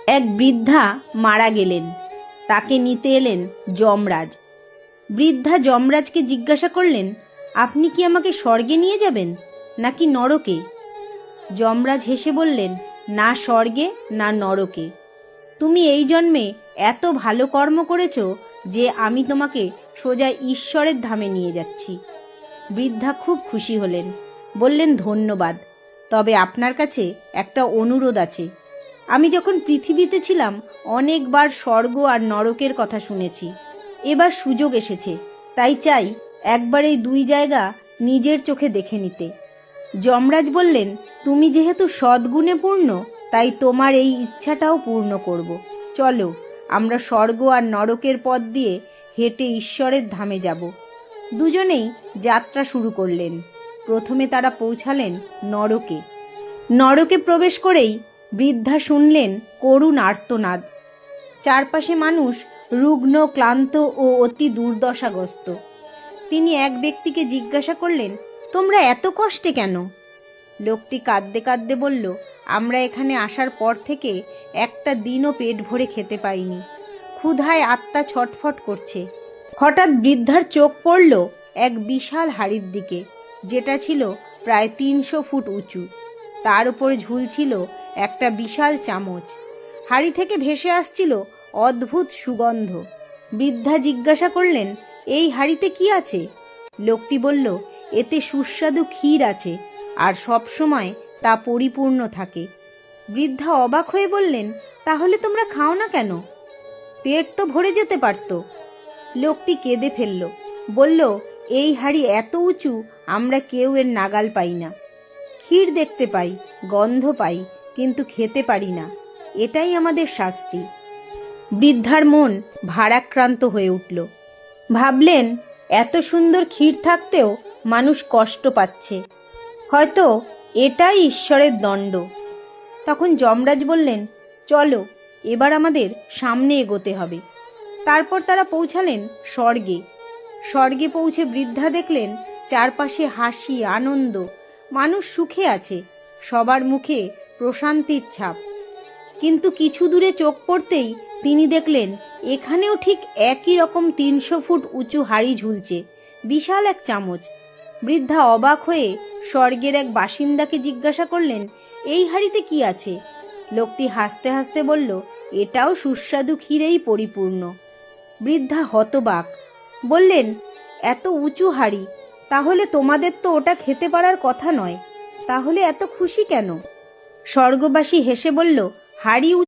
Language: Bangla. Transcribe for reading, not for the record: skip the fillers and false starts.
এক বৃদ্ধা মারা গেলেন। তাকে নিতে এলেন যমরাজ। বৃদ্ধা যমরাজকে জিজ্ঞাসা করলেন, আপনি কি আমাকে স্বর্গে নিয়ে যাবেন নাকি নরকে? যমরাজ হেসে বললেন, না স্বর্গে না নরকে। তুমি এই জন্মে এত ভালো কর্ম করেছ যে আমি তোমাকে সোজা ঈশ্বরের ধামে নিয়ে যাচ্ছি। বৃদ্ধা খুব খুশি হলেন, বললেন, ধন্যবাদ, তবে আপনার কাছে একটা অনুরোধ আছে। আমি যখন পৃথিবীতে ছিলাম অনেকবার স্বর্গ আর নরকের কথা শুনেছি। এবার সুযোগ এসেছে, তাই চাই একবার এই দুই জায়গা নিজের চোখে দেখে নিতে। যমরাজ বললেন, তুমি যেহেতু সদ্গুণে পূর্ণ, তাই তোমার এই ইচ্ছাটাও পূর্ণ করব। চলো, আমরা স্বর্গ আর নরকের পথ দিয়ে হেঁটে ঈশ্বরের ধামে যাব। দুজনেই যাত্রা শুরু করলেন। প্রথমে তারা পৌঁছালেন নরকে। নরকে প্রবেশ করেই বৃদ্ধা শুনলেন করুণ আর্তনাদ। চারপাশে মানুষ রুগ্ন, ক্লান্ত ও অতি দুর্দশাগ্রস্ত। তিনি এক ব্যক্তিকে জিজ্ঞাসা করলেন, তোমরা এত কষ্টে কেন? লোকটি কাঁদতে কাঁদতে বলল, আমরা এখানে আসার পর থেকে একটা দিনও পেট ভরে খেতে পাইনি। ক্ষুধায় আত্মা ছটফট করছে। হঠাৎ বৃদ্ধার চোখ পড়ল এক বিশাল হাড়ির দিকে, যেটা ছিল প্রায় 300 ফুট উঁচু। তার উপরে ঝুলছিল একটা বিশাল চামচ। হাড়ি থেকে ভেসে আসছিল অদ্ভুত সুগন্ধ। বৃদ্ধা জিজ্ঞাসা করলেন, এই হাড়িতে কি আছে? লোকটি বলল, এতে সুস্বাদু ক্ষীর আছে, আর সব সময় তা পরিপূর্ণ থাকে। বৃদ্ধা অবাক হয়ে বললেন, তাহলে তোমরা খাও না কেন? পেট তো ভরে যেতে পারত। লোকটি কেঁদে ফেলল, বলল, এই হাড়ি এত উঁচু, আমরা কেউ এর নাগাল পাই না। ক্ষীর দেখতে পাই, গন্ধ পাই, কিন্তু খেতে পারি না। এটাই আমাদের শাস্তি। বৃদ্ধার মন ভারাক্রান্ত হয়ে উঠল। ভাবলেন, এত সুন্দর ক্ষীর থাকতেও মানুষ কষ্ট পাচ্ছে, হয়তো এটাই ঈশ্বরের দণ্ড। তখন যমরাজ বললেন, চলো, এবার আমাদের সামনে এগোতে হবে। তারপর তারা পৌঁছালেন স্বর্গে। স্বর্গে পৌঁছে বৃদ্ধা দেখলেন চারপাশে হাসি, আনন্দ, মানুষ সুখে আছে, সবার মুখে প্রশান্তির ছাপ। কিন্তু কিছু দূরে চোখ পড়তেই তিনি দেখলেন এখানেও ঠিক একই রকম 300 ফুট উঁচু হাড়ি ঝুলছে, বিশাল এক চামচ। বৃদ্ধা অবাক হয়ে স্বর্গের এক বাসিন্দাকে জিজ্ঞাসা করলেন, এই হাড়িতে কি আছে? লোকটি হাসতে হাসতে বলল, এটাও সুস্বাদু ক্ষীরেই পরিপূর্ণ। বৃদ্ধা হতবাক, বললেন, এত উঁচু হাড়ি, তাহলে তোমাদের তো ওটা খেতে পারার কথা নয়, তাহলে এত খুশি কেন? স্বর্গবাসী হেসে বলল, হাড়ি